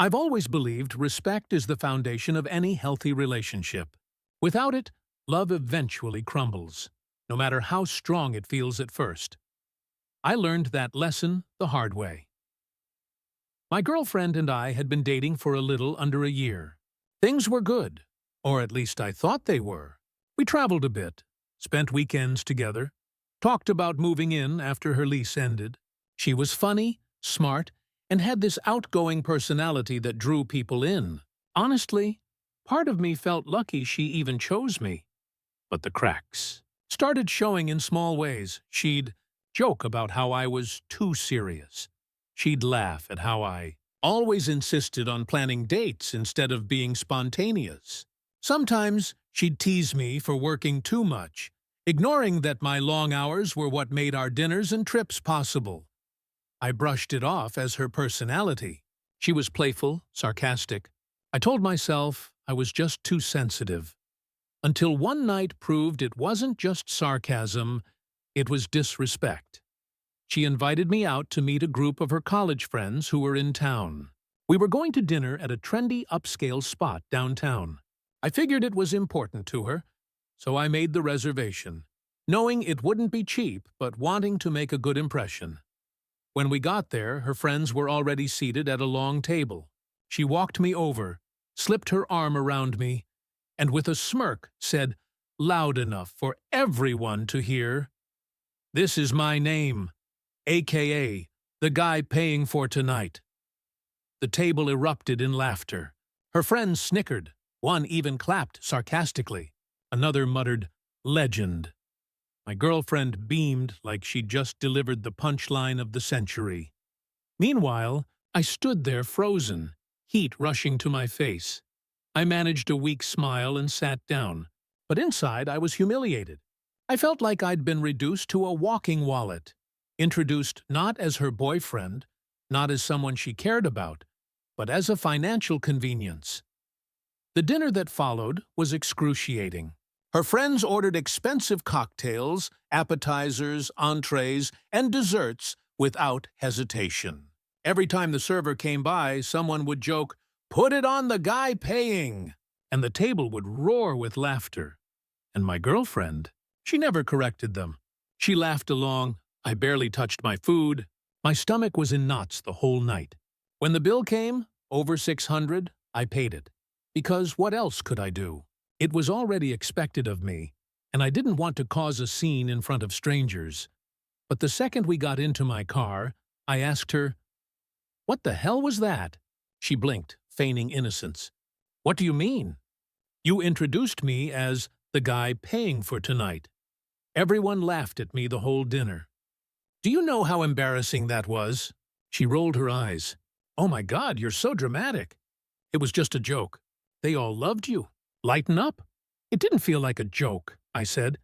I've always believed respect is the foundation of any healthy relationship. Without it, love eventually crumbles, no matter how strong it feels at first. I learned that lesson the hard way. My girlfriend and I had been dating for a little under a year. Things were good, or at least I thought they were. We traveled a bit, spent weekends together, talked about moving in after her lease ended. She was funny, smart, and had this outgoing personality that drew people in. Honestly, part of me felt lucky she even chose me. But the cracks started showing in small ways. She'd joke about how I was too serious. She'd laugh at how I always insisted on planning dates instead of being spontaneous. Sometimes she'd tease me for working too much, ignoring that my long hours were what made our dinners and trips possible. I brushed it off as her personality. She was playful, sarcastic. I told myself I was just too sensitive. Until one night proved it wasn't just sarcasm, it was disrespect. She invited me out to meet a group of her college friends who were in town. We were going to dinner at a trendy upscale spot downtown. I figured it was important to her, so I made the reservation, knowing it wouldn't be cheap but wanting to make a good impression. When we got there, her friends were already seated at a long table. She walked me over, slipped her arm around me, and with a smirk said, loud enough for everyone to hear, "This is my name, a.k.a. the guy paying for tonight." The table erupted in laughter. Her friends snickered. One even clapped sarcastically. Another muttered, "Legend." My girlfriend beamed like she'd just delivered the punchline of the century. Meanwhile, I stood there frozen, heat rushing to my face. I managed a weak smile and sat down, but inside I was humiliated. I felt like I'd been reduced to a walking wallet, introduced not as her boyfriend, not as someone she cared about, but as a financial convenience. The dinner that followed was excruciating. Her friends ordered expensive cocktails, appetizers, entrees, and desserts without hesitation. Every time the server came by, someone would joke, "Put it on the guy paying," and the table would roar with laughter. And my girlfriend, she never corrected them. She laughed along. I barely touched my food. My stomach was in knots the whole night. When the bill came, over $600, I paid it. Because what else could I do? It was already expected of me, and I didn't want to cause a scene in front of strangers. But the second we got into my car, I asked her, "What the hell was that?" She blinked, feigning innocence. "What do you mean?" "You introduced me as the guy paying for tonight." Everyone laughed at me the whole dinner. "Do you know how embarrassing that was?" She rolled her eyes. "Oh my God, you're so dramatic." "It was just a joke. They all loved you. Lighten up." "It didn't feel like a joke," I said.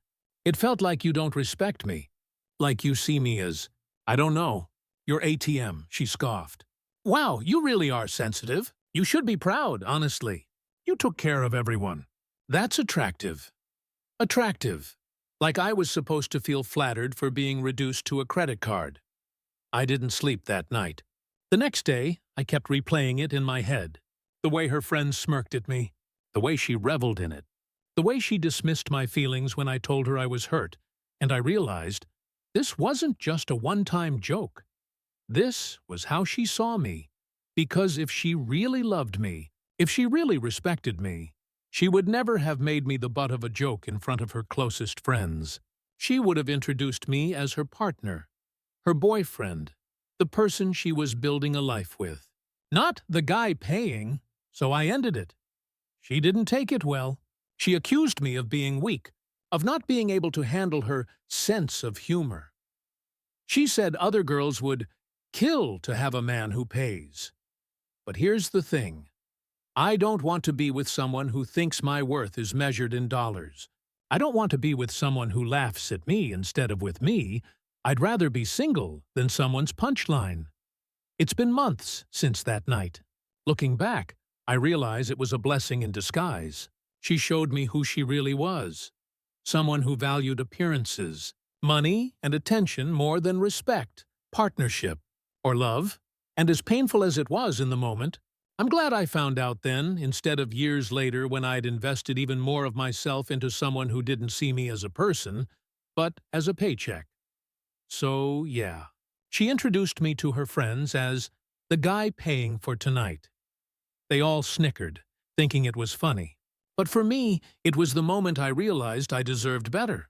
"It felt like you don't respect me. Like you see me as, I don't know, your ATM," she scoffed. "Wow, you really are sensitive. You should be proud, honestly. You took care of everyone." "That's attractive." Attractive. Like I was supposed to feel flattered for being reduced to a credit card. I didn't sleep that night. The next day, I kept replaying it in my head. The way her friends smirked at me. The way she reveled in it. The way she dismissed my feelings when I told her I was hurt. And I realized this wasn't just a one-time joke. This was how she saw me. Because if she really loved me, if she really respected me, she would never have made me the butt of a joke in front of her closest friends. She would have introduced me as her partner, her boyfriend, the person she was building a life with. Not the guy paying, so I ended it. She didn't take it well. She accused me of being weak, of not being able to handle her sense of humor. She said other girls would kill to have a man who pays. But here's the thing. I don't want to be with someone who thinks my worth is measured in dollars. I don't want to be with someone who laughs at me instead of with me. I'd rather be single than someone's punchline. It's been months since that night. Looking back, I realize it was a blessing in disguise. She showed me who she really was. Someone who valued appearances, money and attention more than respect, partnership, or love. And as painful as it was in the moment, I'm glad I found out then, instead of years later when I'd invested even more of myself into someone who didn't see me as a person, but as a paycheck. So, yeah. She introduced me to her friends as the guy paying for tonight. They all snickered, thinking it was funny. But for me, it was the moment I realized I deserved better.